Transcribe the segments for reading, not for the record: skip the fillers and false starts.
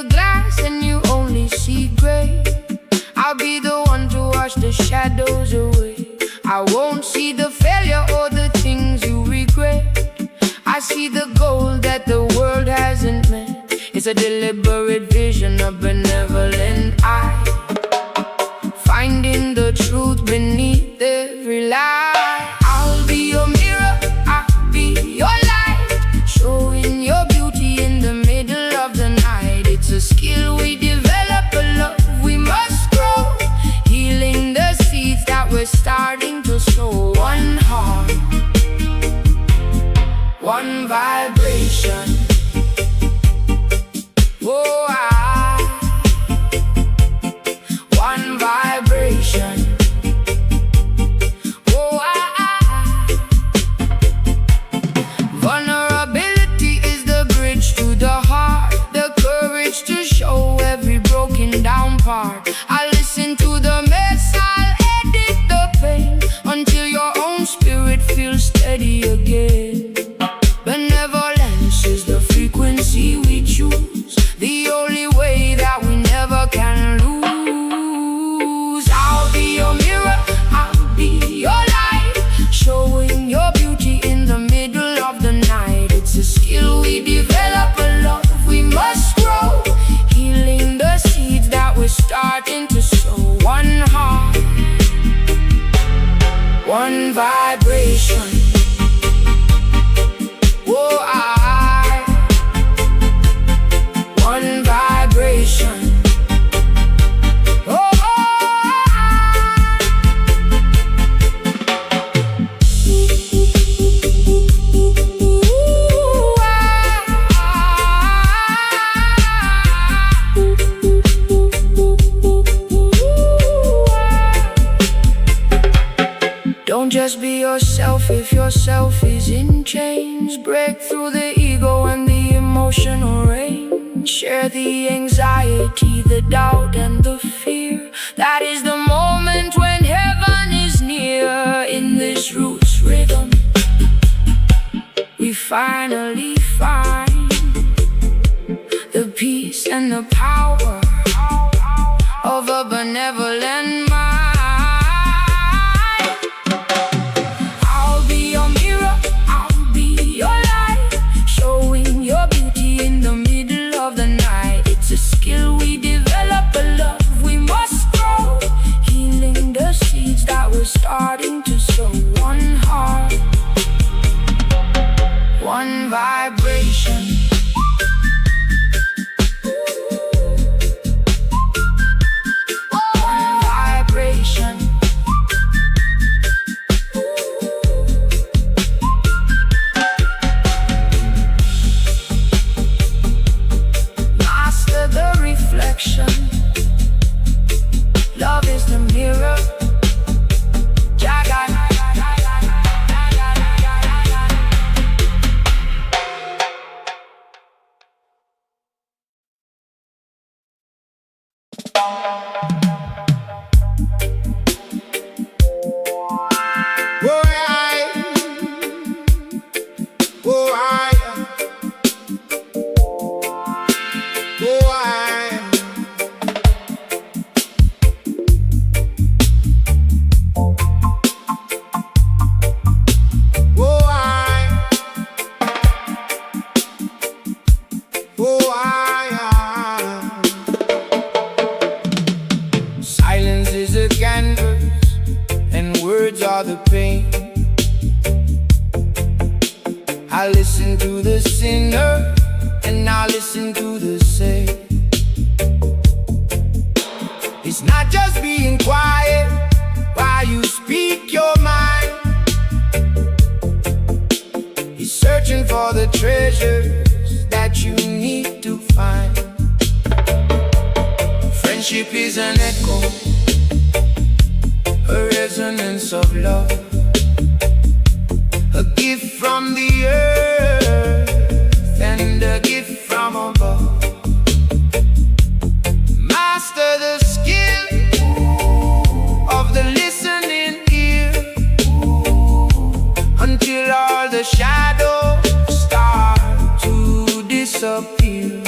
the glass and you only see gray. I'll be the one to wash the shadows away. I won't see the failure or the things you regret. I see the goal that the world hasn't met. It's a deliberate vision, a benevolent eye, finding the truth beneath every lie. I'll be your mirror, I'll be your light, showing your beauty in the middle of the night. It's a skill we develop, a love we must grow, healing the seeds that we're starting to sow. One heart, one vibration. Oh, one vibration. Oh, vulnerability is the bridge to the heart, the courage to show every broken down part. I listen to the mess, I'll edit the pain until your own spirit feels steady again. Benevolence is the frequency we choose, the only way that we never can lose. I'll be your mirror, I'll be your light, showing your beauty in the middle of the night. It's a skill we develop, a love we must grow, healing the seeds that we're starting to sow. One heart, one vibration. Oh, one vibration. Oh, don't just be yourself if yourself is in chains. Break through the ego and the emotional rain. Share the anxiety, the doubt and the fear. That is the moment when heaven is near. In this roots rhythm, we finally find the peace and the power of a benevolent mind. I'll be your mirror, I'll be your light, showing your beauty in the middle of the night. It's a skill we develop, a love we must grow, healing the seeds that we're starting to sow. One heart, one vibration. One vibration. Master the reflection. Love is the mirror. Jaga. Silence is a canvas and words are the paint. I listen to the sinner and I listen to the saint. It's not just being quiet while you speak your mind. He's searching for the treasures that you need to find. Friendship is an echo, a resonance of love, a gift from the earth and a gift from above. Master the skill of the listening ear until all the shadows start to disappear.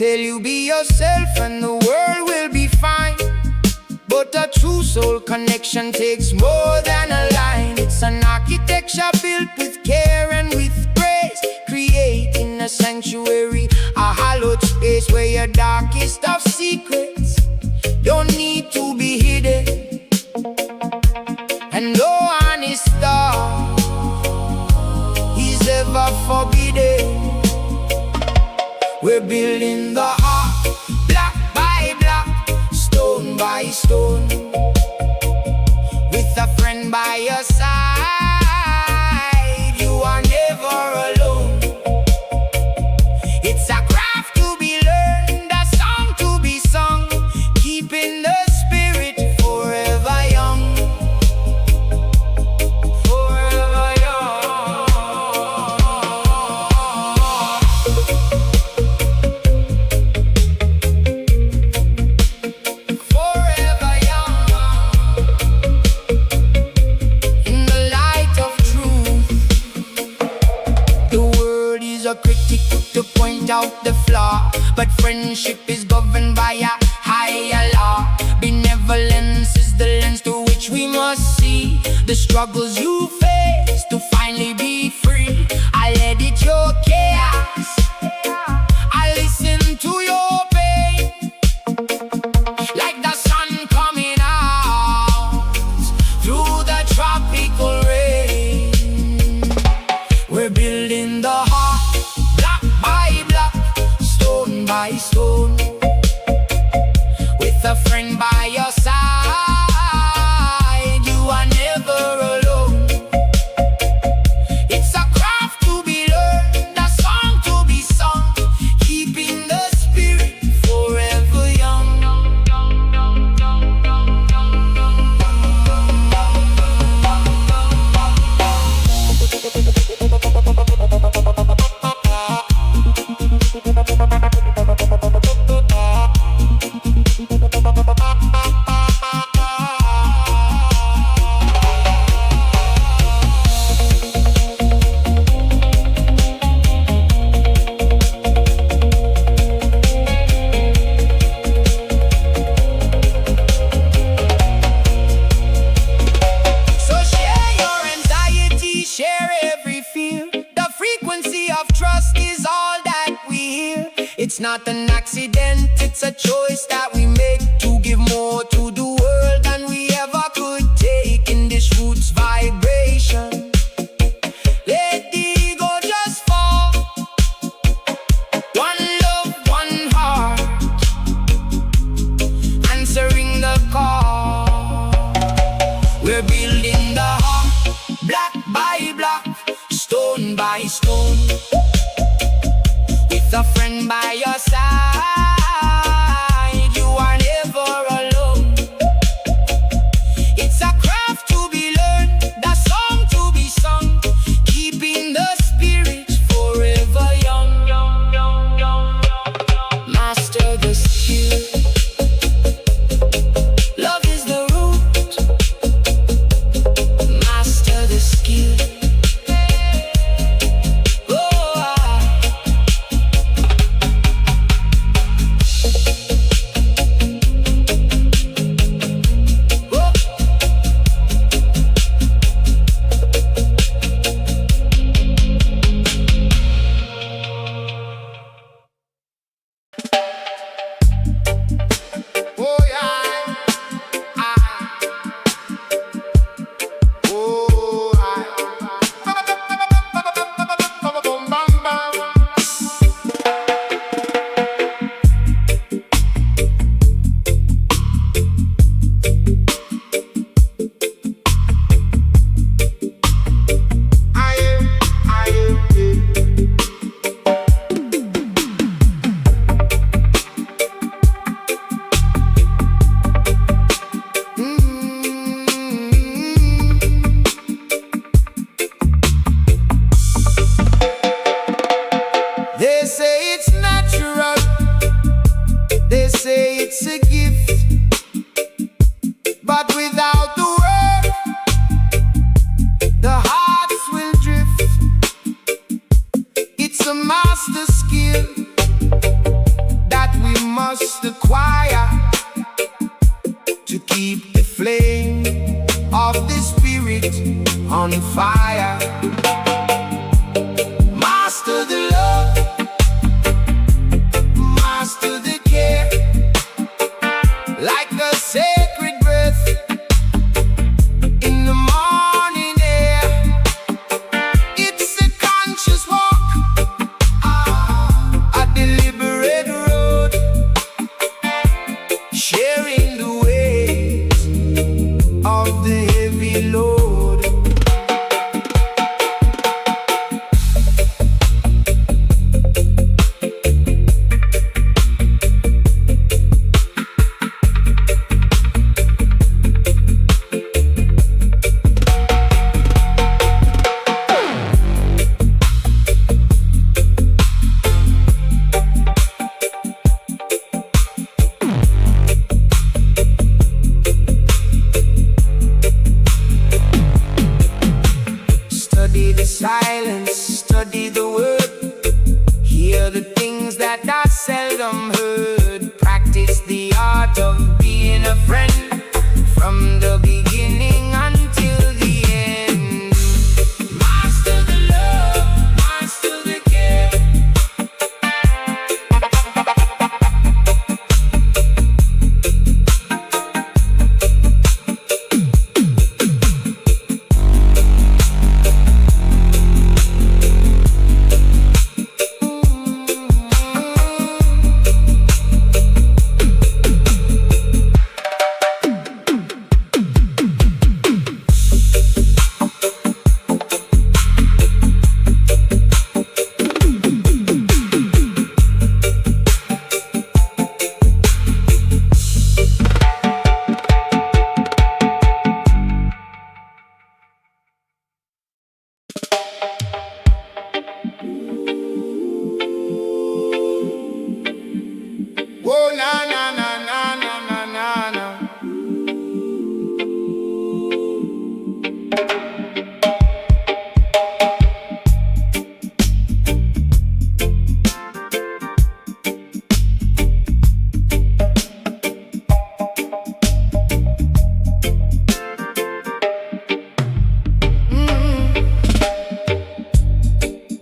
tell you be yourself and the world will be fine. But a true soul connection takes more than a line. It's an architecture built with care and with grace, creating a sanctuary, a hallowed space where your darkest of secrets don't need to be hidden. And no honest thought is ever forbidden. We're building the heart, block by block, stone by stone, with a friend by your side. You are never alone. It's a craft to be learned, a song to be sung, keeping the spirit forever young. Forever young. Forever young. In the light of truth, the world is a critic to point out the flaw, but friendship is governed by a higher law. Benevolence is the lens through which we must see the struggles you face to finally be free. I edit your chaos, I listen to your pain, like the sun coming out through the tropical rain. We're building the heart, block by block, stone by stone, with a friend by your side. You are never alone. It's a craft to be learned, a song to be sung, keeping the spirit forever young. So share your anxiety, share every fear. The frequency of trust is all that we hear. It's not an accident, it's a choice that we make to give more to the world than we ever could take in this roots vibration. Let the ego just fall. One love, one heart, answering the call. We're building the heart, block by block, stone by stone, with a friend by your side. You are never alone. It's a craft to be learned, a song to be sung, keeping the spirit forever young. Master the skill. Love is the root. Master the skill. Oh yeah, oh They say it's natural, they say it's a gift, but without the work, the hearts will drift. It's a master skill flame of the spirit on fire. Master the love, master the care, like a sacred breath in the morning air. It's a conscious walk, a deliberate road, sharing the weight of the heavy load. Study the silence, study the word, hear the things that are seldom heard. Practice the art of being a friend from the beginning until the end. Master the love, master the care. Whoa, na na na na na na na na.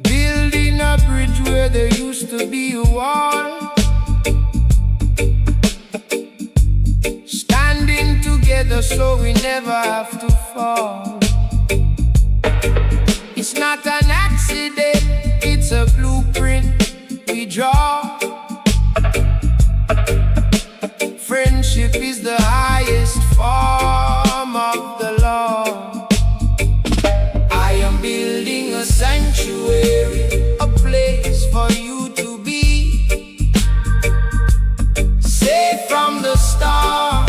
Building a bridge where there used to be a wall. Standing together so we never have to fall. It's not an accident, it's a blueprint we draw. Friendship is the highest form of the law. I am building a sanctuary, a place for you to be, safe from the storm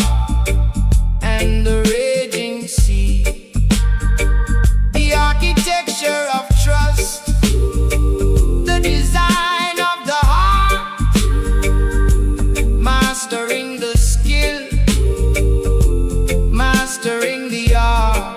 and the raging sea. The architecture of trust, the design of the heart, mastering the skill, mastering the art.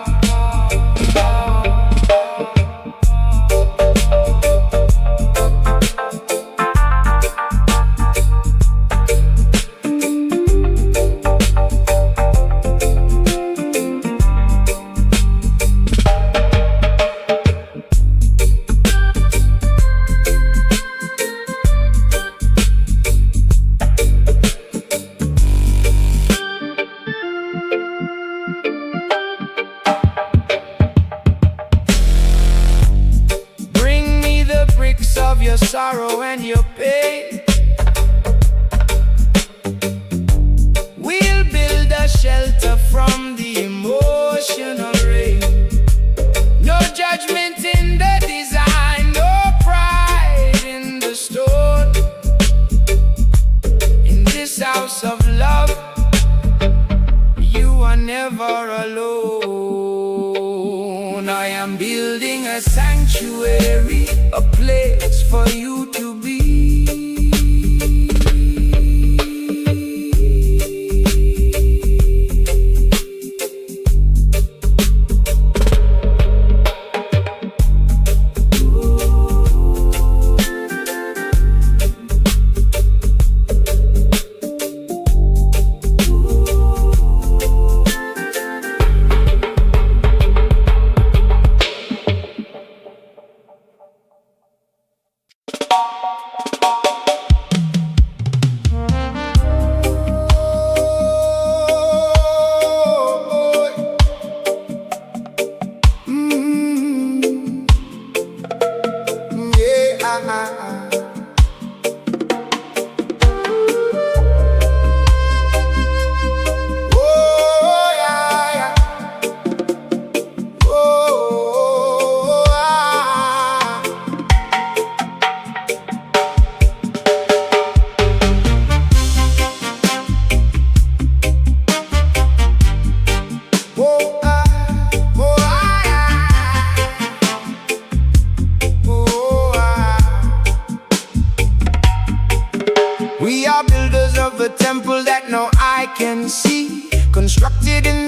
Of your sorrow and your pain, we'll build a shelter from the emotional rain. No judgment in the design, no pride in the stone. In this house of love, you are never alone. I am building a sanctuary, a place for you to be.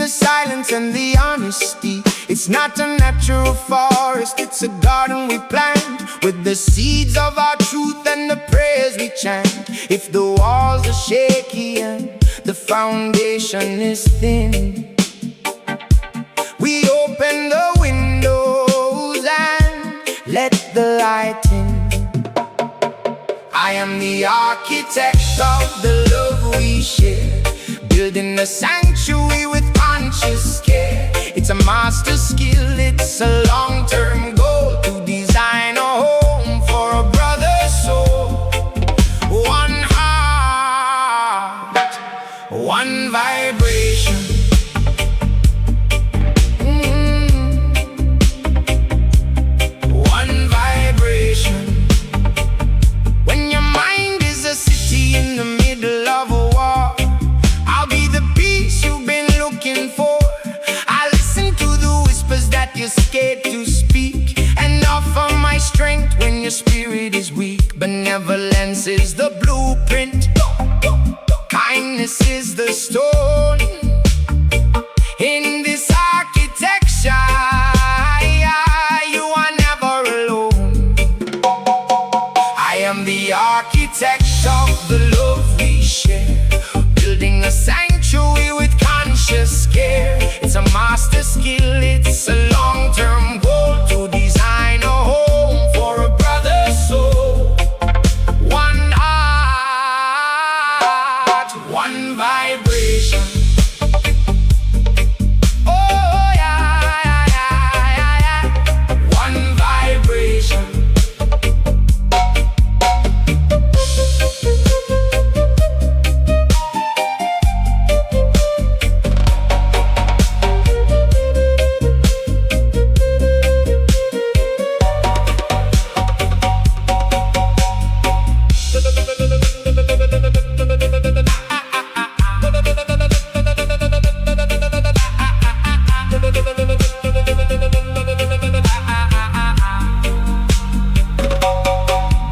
the silence and the honesty. It's not a natural forest, it's a garden we plant with the seeds of our truth and the prayers we chant. If the walls are shaky and the foundation is thin, we open the windows and let the light in. I am the architect of the love we share, building a sanctuary with conscious care. It's a master skill, it's a long-term goal to design a home for a brother's soul. One heart, one vibration. One vibration. When your mind is a city in the middle of a war, I'll be the peace you've been looking for. I listen to the whispers that you're scared to speak, and offer my strength when your spirit is weak. Benevolence is the blueprint, kindness is the stone. In this architecture, you are never alone. I am the architect of the love we share, building a sanctuary with conscious care. It's a master skill, it's a long-term goal to design a home for a brother's soul. One heart, one vibration. Oh yeah, yeah, yeah, yeah. One vibration.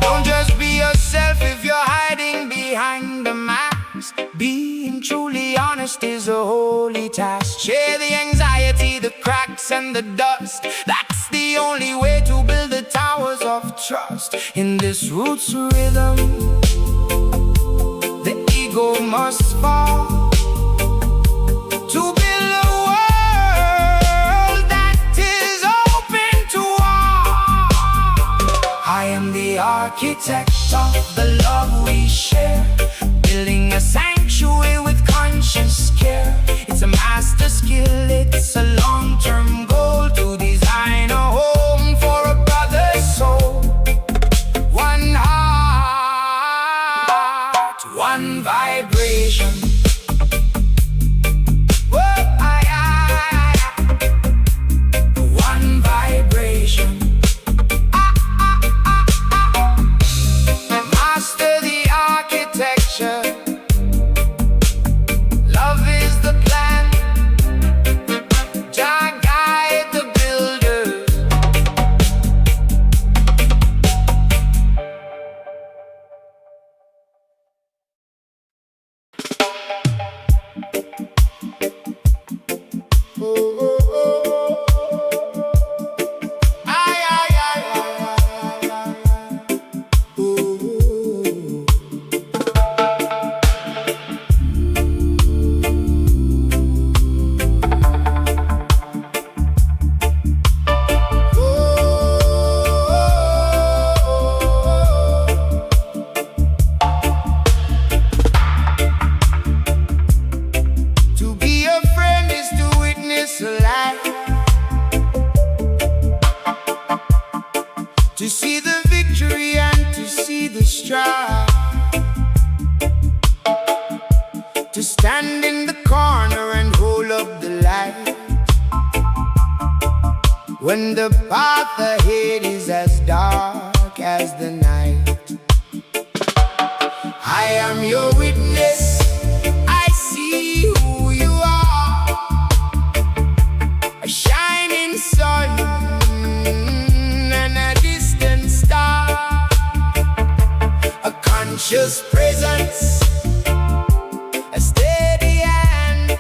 Don't just be yourself if you're hiding behind the mask. Being truly honest is a holy task. Share the anxiety, the cracks and the dust. That's the only way to build the towers of trust. In this roots rhythm, the ego must fall to build a world that is open to all. I am the architect of the love we share, building a sanctuary with conscious care. It's a master skill, it's a long-term goal to design a home for a brother's soul. One heart, one vibration. One vibration. Master the architecture. Love is the plan. Jah guide the builders. Oh, oh, oh. Ay, ay, ay, ay, ay, ay, ay. To be a friend is to witness a life, to see the victory and to see the strife, to stand in the corner and hold up the light when the path ahead is as dark as the night. I am your witness, I see who you are, a shining sun and a distant star, a conscious presence, a steady hand,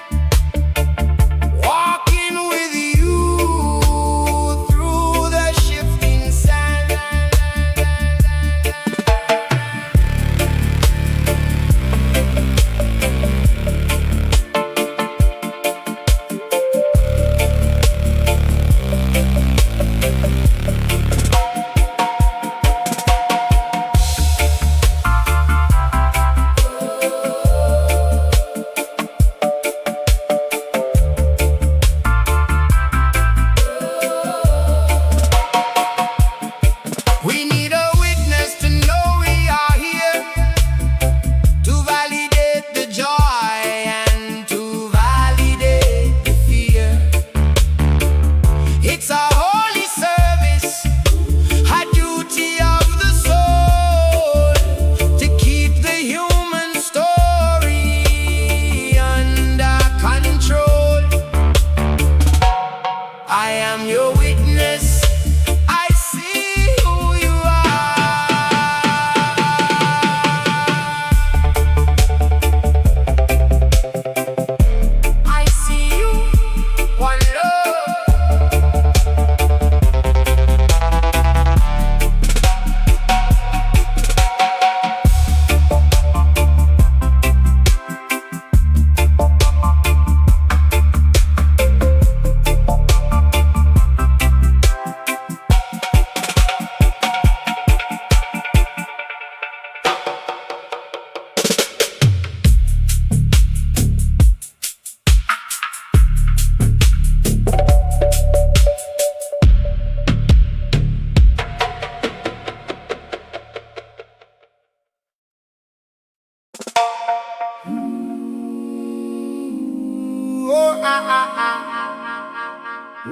Oh,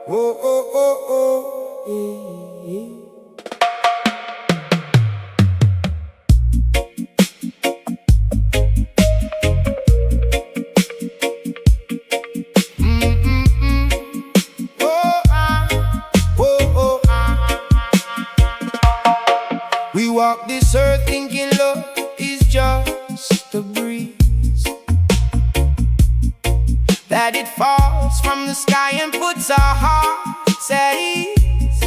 oh, oh, oh, yeah, yeah. We walk this earth thinking love is just a breeze, that it falls from the sky and puts our hearts at ease.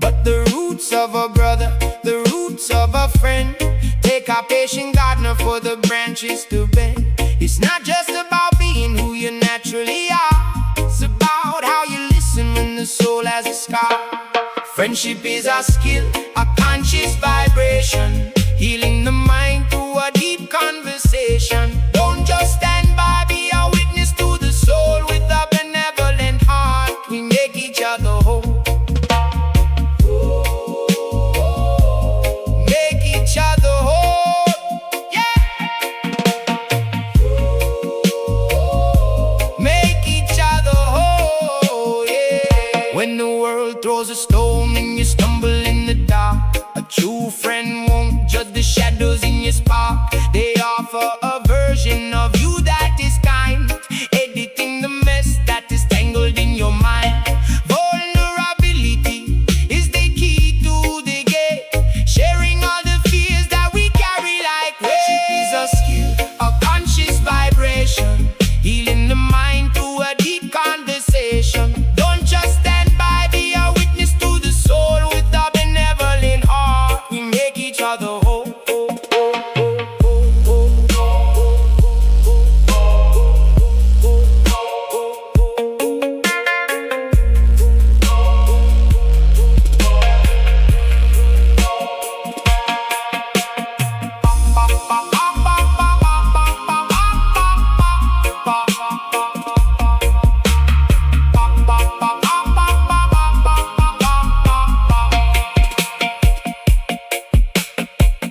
But the roots of a brother, the roots of a friend, take our patient gardener for the branches to bend. It's not just about being who you naturally are, it's about how you listen when the soul has a scar. Friendship is a skill, a conscious vibration, healing the mind through a deep conversation. Don't just stand by, be a witness to the soul. With a benevolent heart, we make each other whole. Make each other whole, yeah. Make each other whole, yeah. When the world throws a stone and you stumble in the dark, a true friend won't judge the shadows in your spark. They offer a version of you that is kind, editing the mess that is tangled in your mind. Vulnerability is the key to the gate, sharing all the fears that we carry like weight. Friendship is a skill, a conscious vibration, healing the mind through a deep conversation. Don't just stand by, be a witness to the soul. With a benevolent heart, we make each other whole.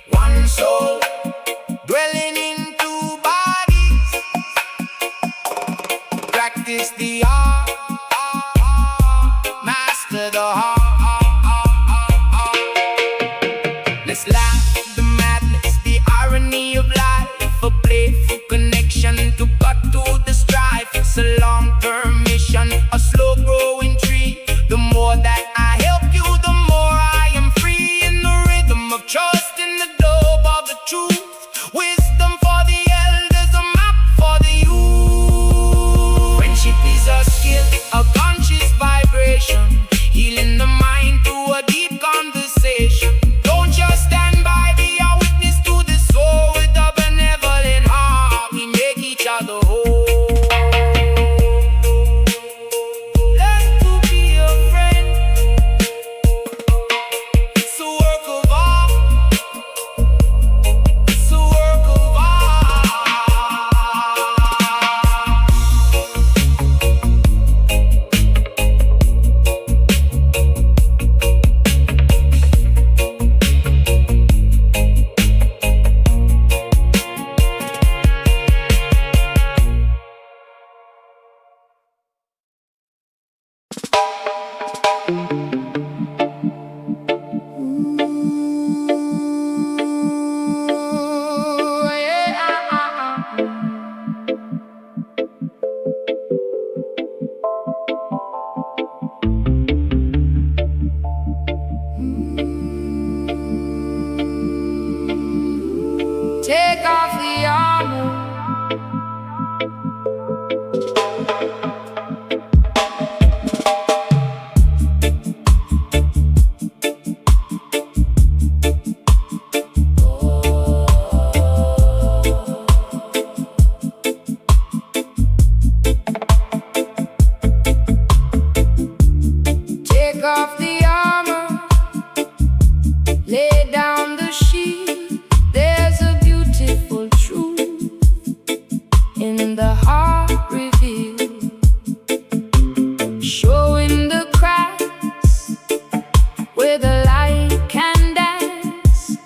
One soul dwelling in two bodies, practice the art, master the heart. Let's laugh the madness, the irony of life, a playful connection to cut to the strife. It's a long-term mission, a slow-growing tree. The more that I help you, the more I am free. In the rhythm of trust, in the globe of the truth, wisdom for the elders, a map for the youth. Friendship is a skill, a conscious vibration, healing the mind through a deep conversation. Don't just stand by, be a witness to the soul. With a benevolent heart, we make each other whole. Learn to be a friend, it's a work of art, it's a work of art. Take off the armor, take off the armor, lay down the shield. There's a beautiful truth in the heart revealed, showing the cracks where the light can dance,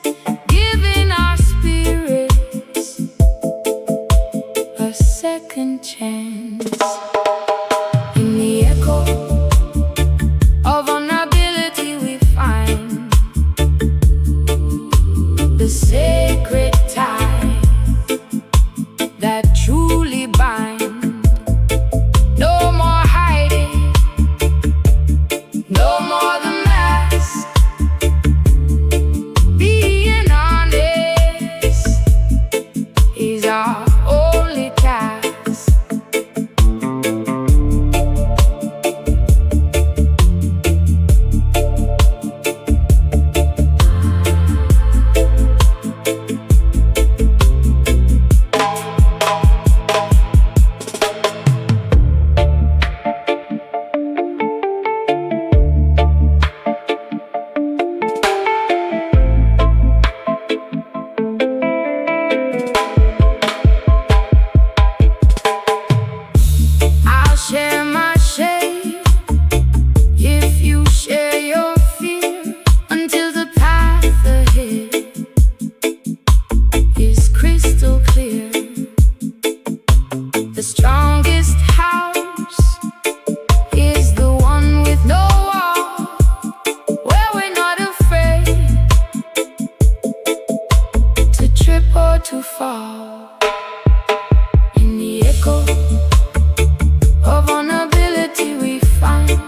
giving our spirits a sense second chance. In the echo of vulnerability we find the sacred tie that truly binds. No more hiding, no more the mask. Being honest is our only task. Share my shame if you share your fear, until the path ahead is crystal clear. The strongest house is the one with no wall, where we're not afraid to trip or to fall. In the echo of vulnerability we find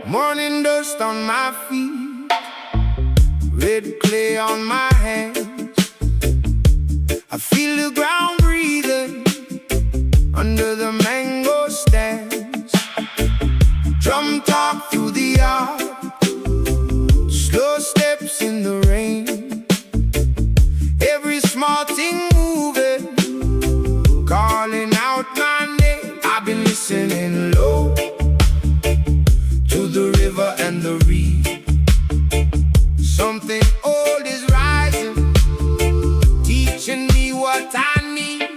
morning dust on my feet, red clay on my hands. I feel the ground breathing under the mango stands. Drum talk through the yard, slow steps in the rain. Every small thing moving, calling out my name. I've been listening low to the river and the reed. Something old is rising, teaching me what I need.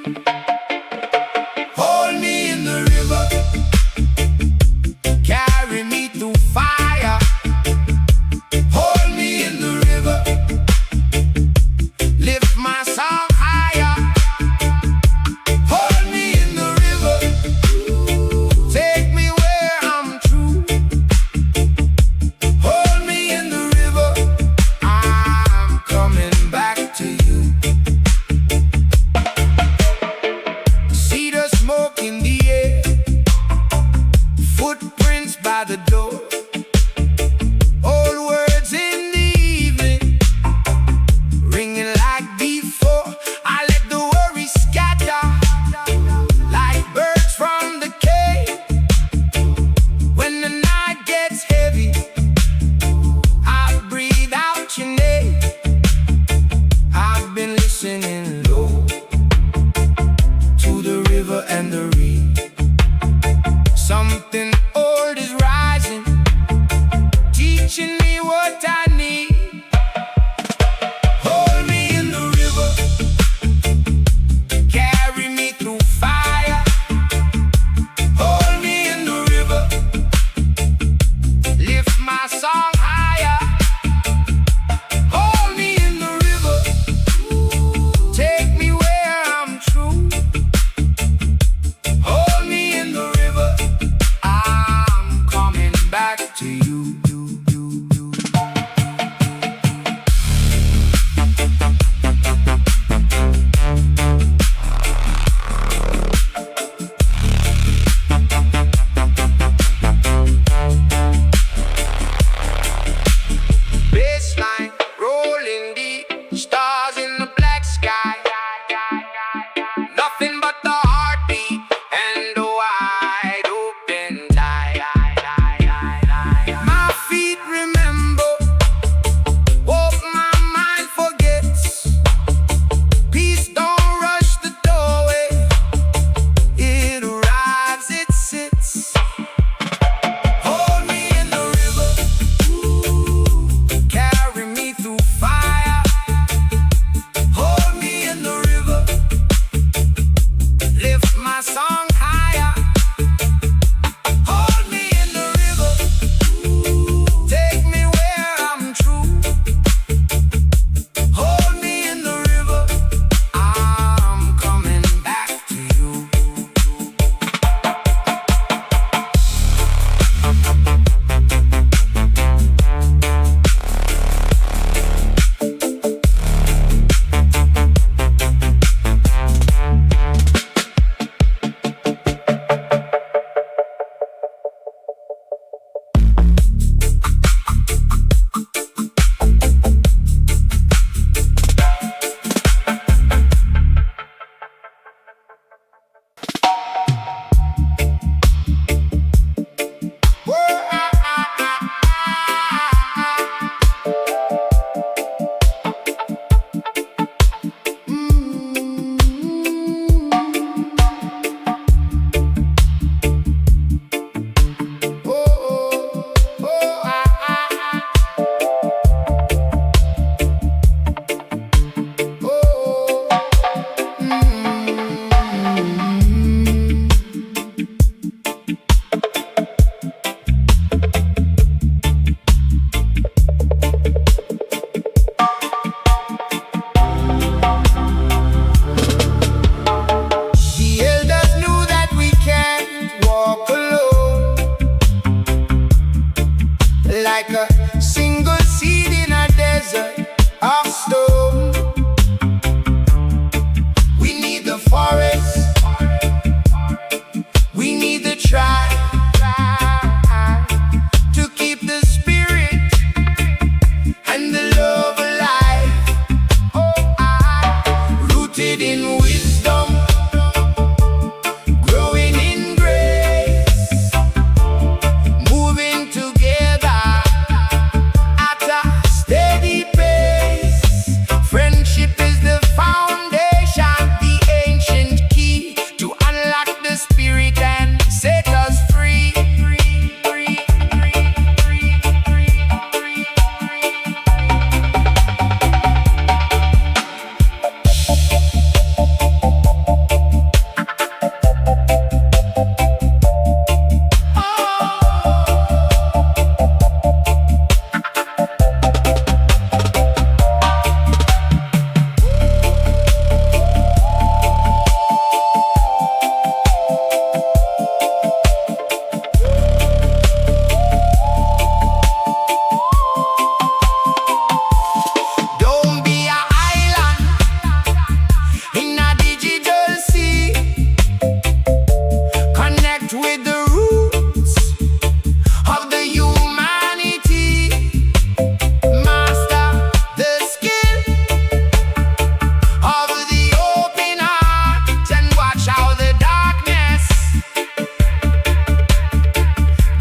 Hold me in the river, carry me through fire. Hold me in the river, lift my song higher. Hold me in the river, take me where I'm true. Hold me in the river, I'm coming back to you. See the smoke in the air, footprints by the door. Old words in the evening, ringing like before. I let the worry scatter like birds from the cave. When the night gets heavy, I breathe out your name. I've been listening low to the river and the reed. Something old is rising, teaching me what I need. Hold me in the river, carry me through fire. Hold me in the river, lift my song higher. Hold me in the river, take me where I'm true. Hold me in the river, I'm coming back to you. like a single seed in a desert of stone. We need the forest, we need the tribe to keep the spirit and the love alive. Rooted in wisdom, growing in grace, moving together at a steady pace. Friendship is the foundation, the ancient key to unlock the spirit and set us free. With the roots of the humanity, master the skill of the open heart, and watch how the darkness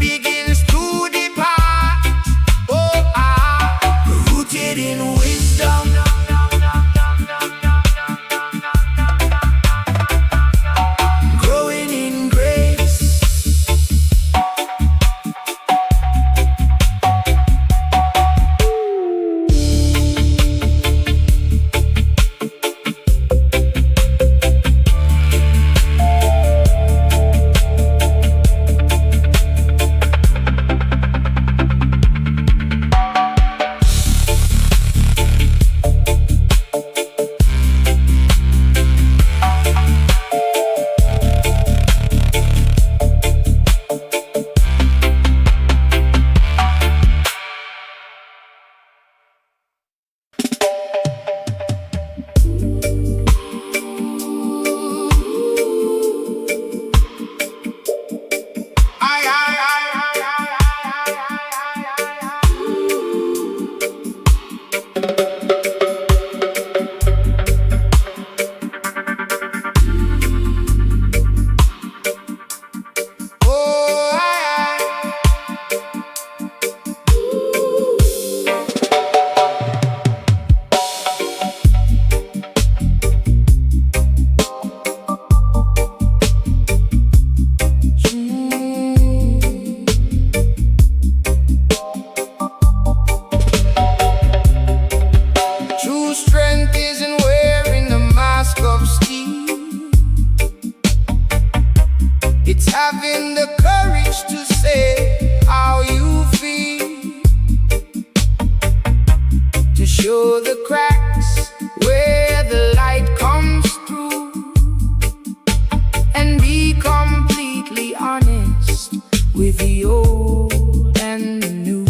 begins to depart. Rooted in wisdom, growing in grace. True strength isn't wearing the mask of steel, it's having the courage to say how you feel, to show the cracks where the light comes through, and be completely honest with the old and the new.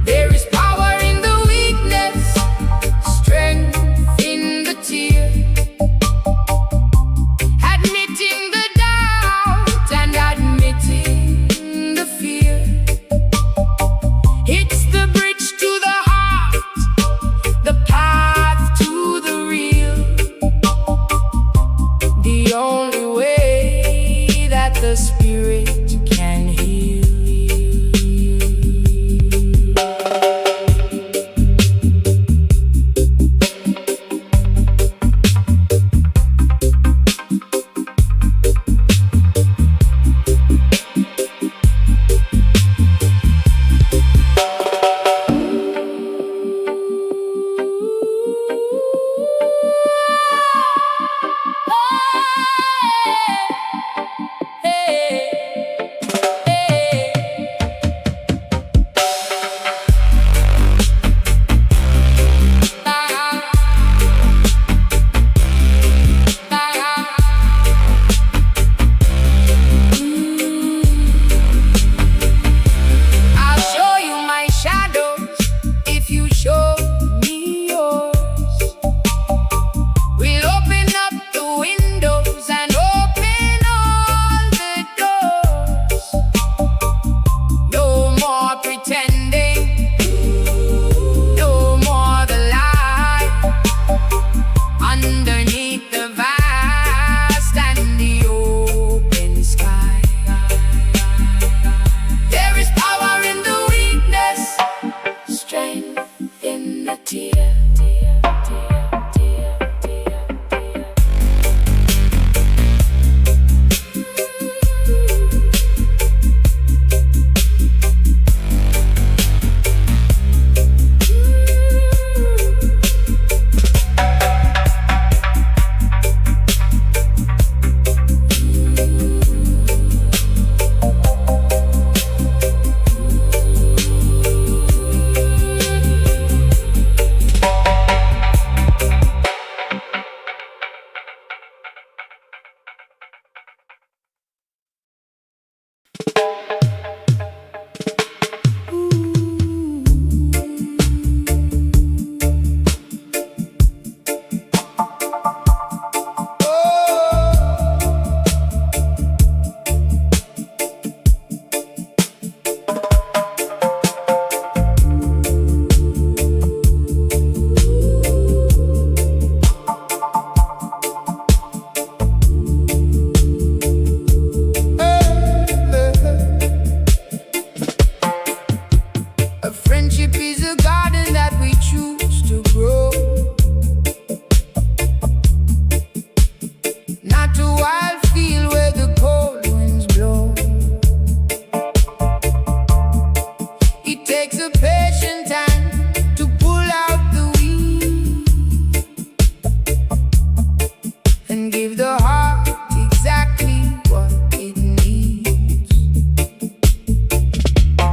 There is power in the weakness, strength in the tear, admitting the doubt and admitting the fear. It's the bridge to the heart, A friendship is a garden that we choose to grow, not a wild field where the cold winds blow. It takes a patient hand to pull out the weed and give the heart exactly what it needs.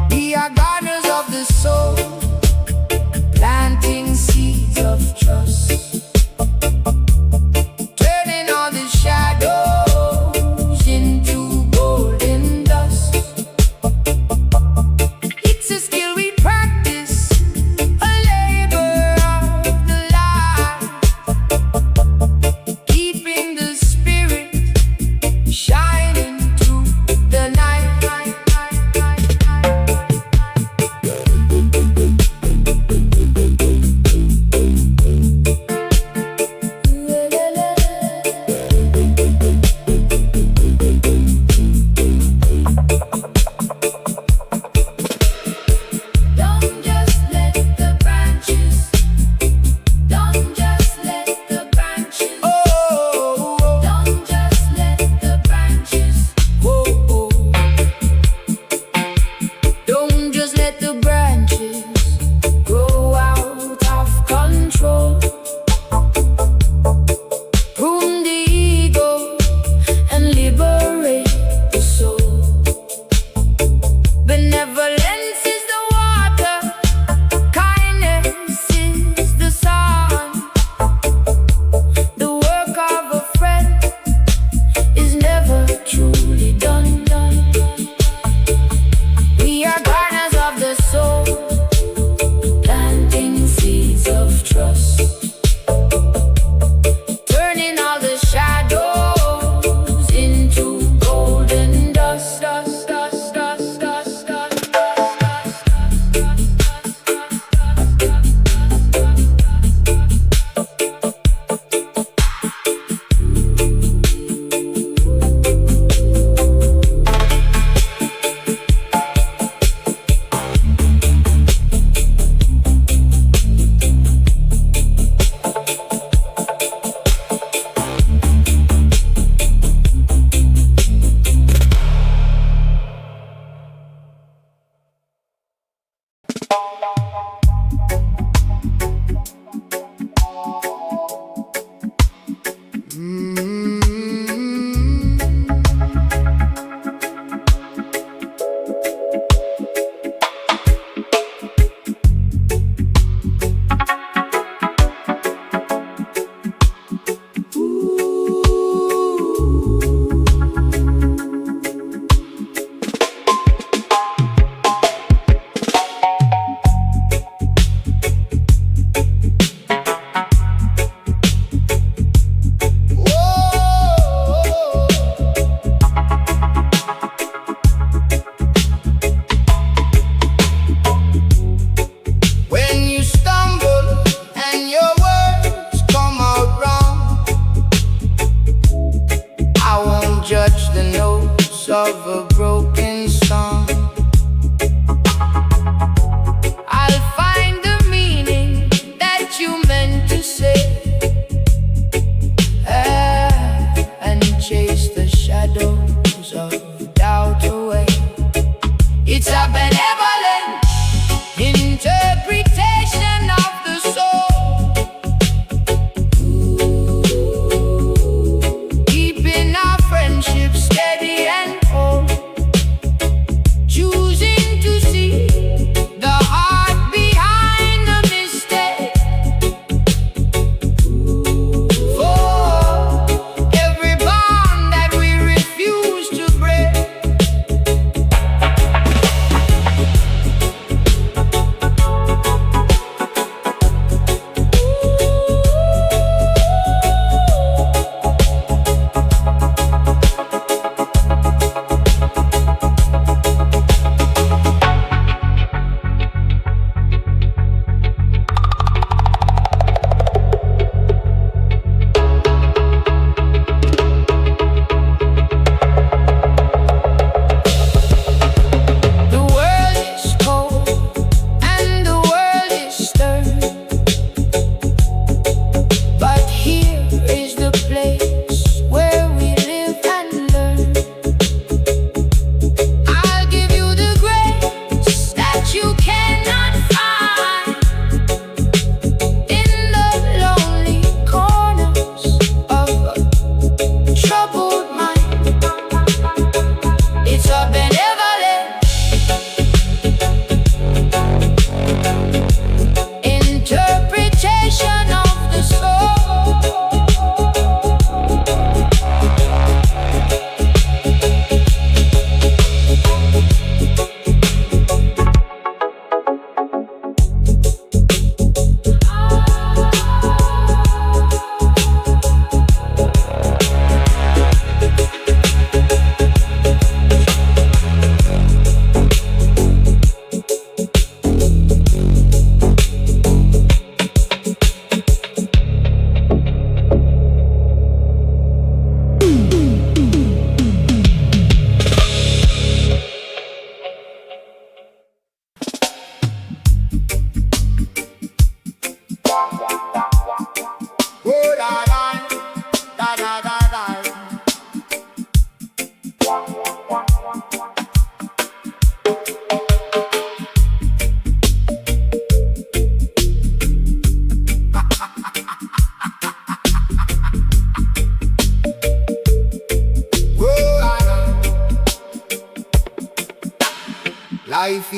We are gardeners of the soul,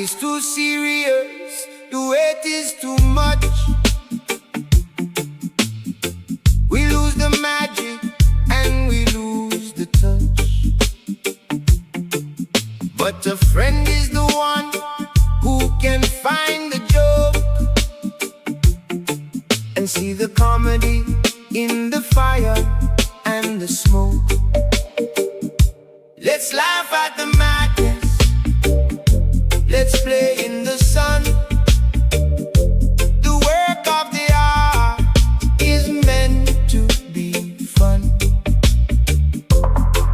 is too serious, the weight is too much. We lose the magic and we lose the touch. But a friend is the one who can find the joke and see the comedy in the fire and the smoke. Let's laugh at the madness, let's play in the sun. The work of the art is meant to be fun.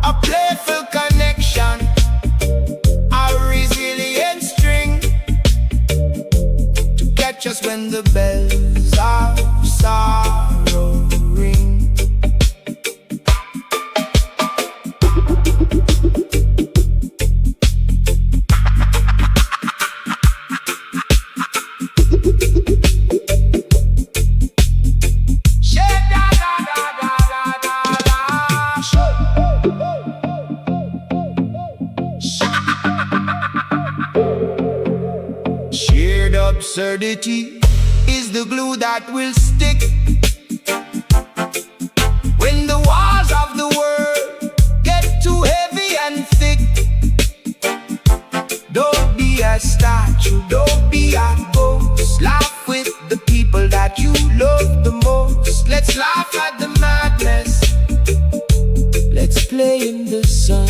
A playful connection, a resilient string to catch us when the bells of sorrow ring. Shared absurdity is the glue that will stick when the walls of the world get too heavy and thick. Don't be a statue, don't be a ghost. Laugh with the people that you love the most. Let's laugh at the madness, let's play in the sun.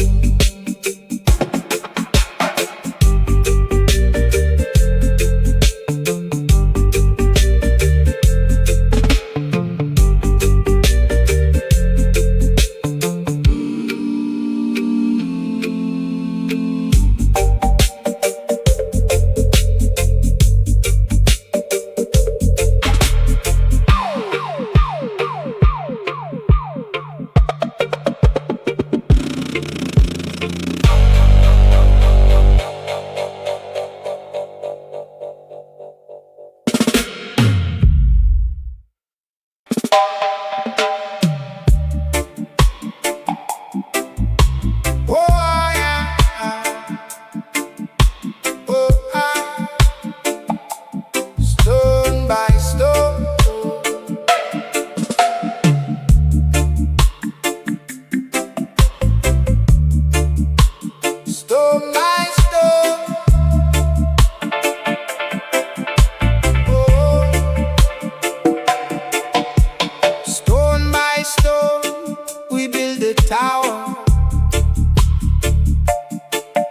Tower,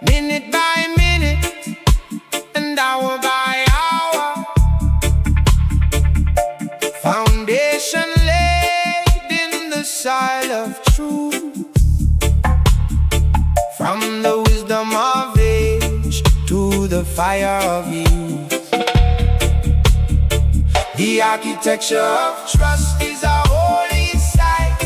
minute by minute and hour by hour. Foundation laid in the soil of truth, from the wisdom of age to the fire of youth. The architecture of trust is a holy sight,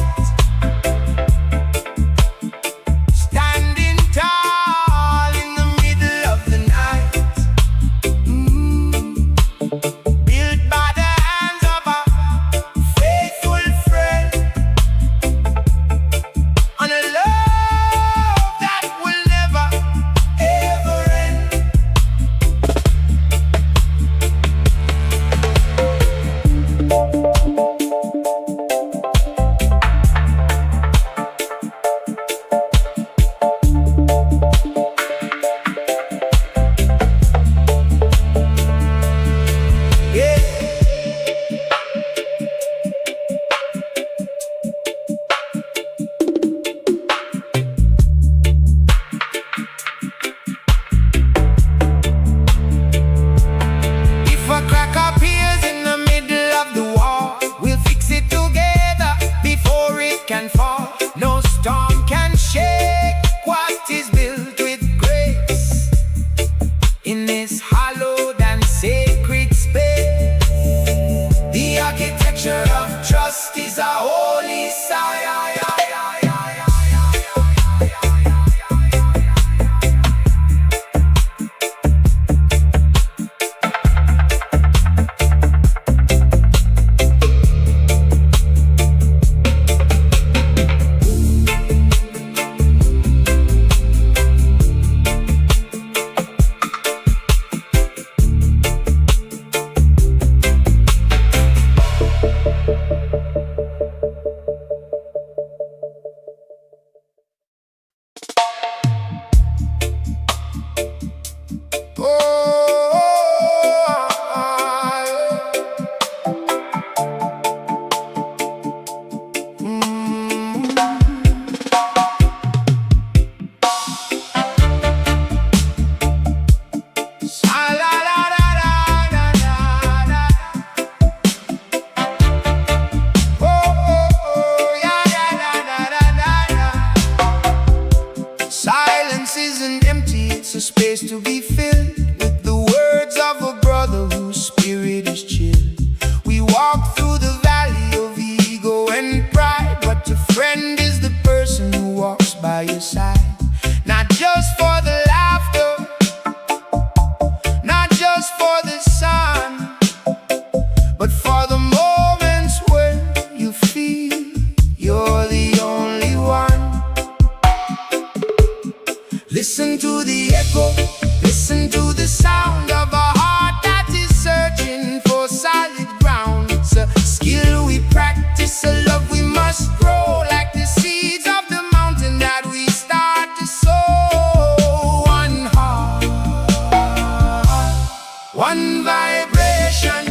One vibration,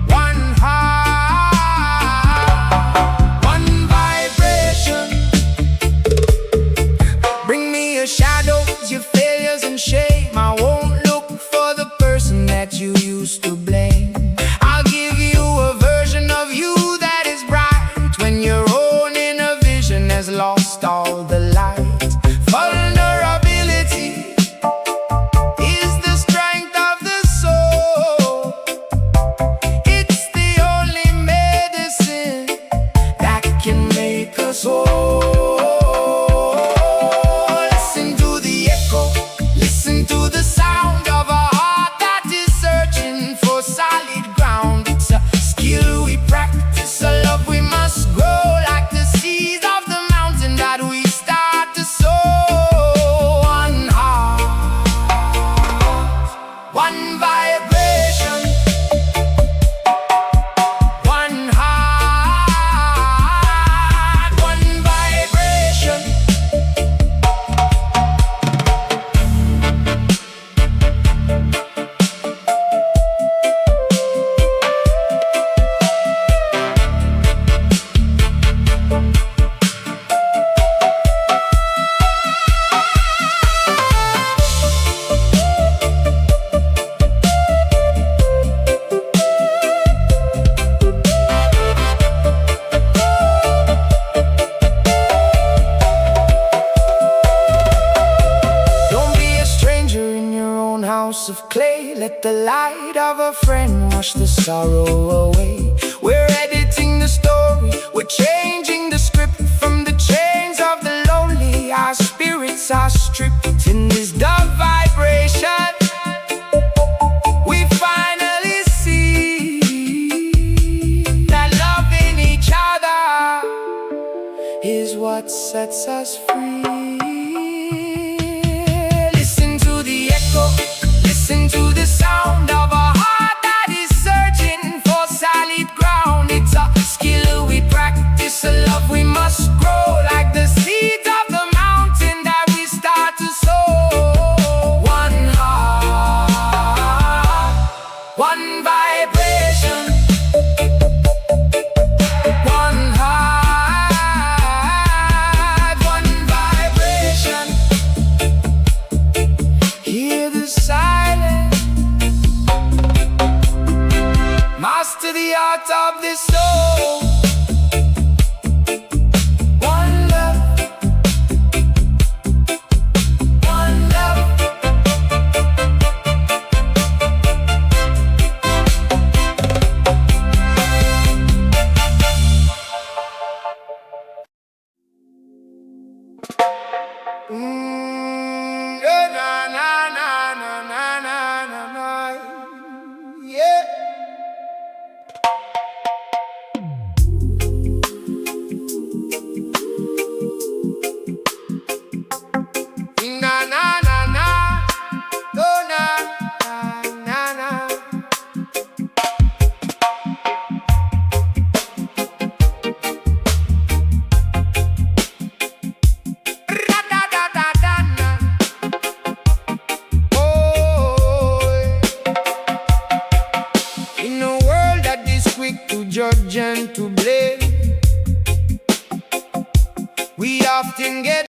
one heart, one vibration. Bring me your shadows, your failures and shame. I won't look for the person that you used to blame. I'll give you a version of you that is bright when your own inner vision has lost all the light. Vulnerability is the strength of the soul. It's the only medicine that can make us whole. Listen to the echo, listen to the sound of a heart that is searching for solid ground. It's a skill we practice, a love we must grow, like the seeds of the mountain that we start to sow. One heart, one vibration, one heart, one vibration. Don't be a stranger in your own house of clay. Let the light of a friend wash the sorrow away. We're editing the story, we're changing the script. From the chains of the lonely, our spirits are stripped. In this dub vibration, we finally see that loving each other is what sets us free. Listen to the echo, listen to the sound of a heart that is searching for solid ground. It's a skill we practice, a love we must grow, like the seeds of the mountain that we start to sow. One heart, one vibration, one heart, one vibration. Hear the silence, master the art of this soul. One love, one love. Na na na na na na na na, yeah. Na na na na, oh na na na. Ra da da da da na. Oh, in a world that is quick to judge and to blame, we often get